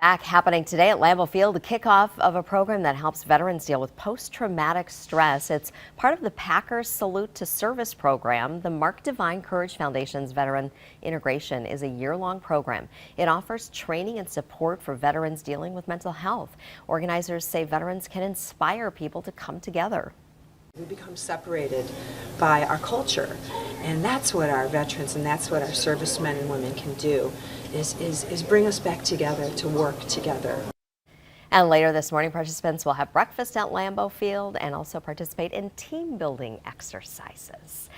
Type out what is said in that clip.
Back happening today at Lambeau Field, the kickoff of a program that helps veterans deal with post-traumatic stress. It's part of the Packers Salute to Service program. The Mark Divine Courage Foundation's Veteran Integration is a year-long program. It offers training and support for veterans dealing with mental health. Organizers say veterans can inspire people to come together. We become separated by our culture, and that's what our veterans and that's what our servicemen and women can do, is bring us back together to work together. And later this morning, participants will have breakfast at Lambeau Field and also participate in team building exercises.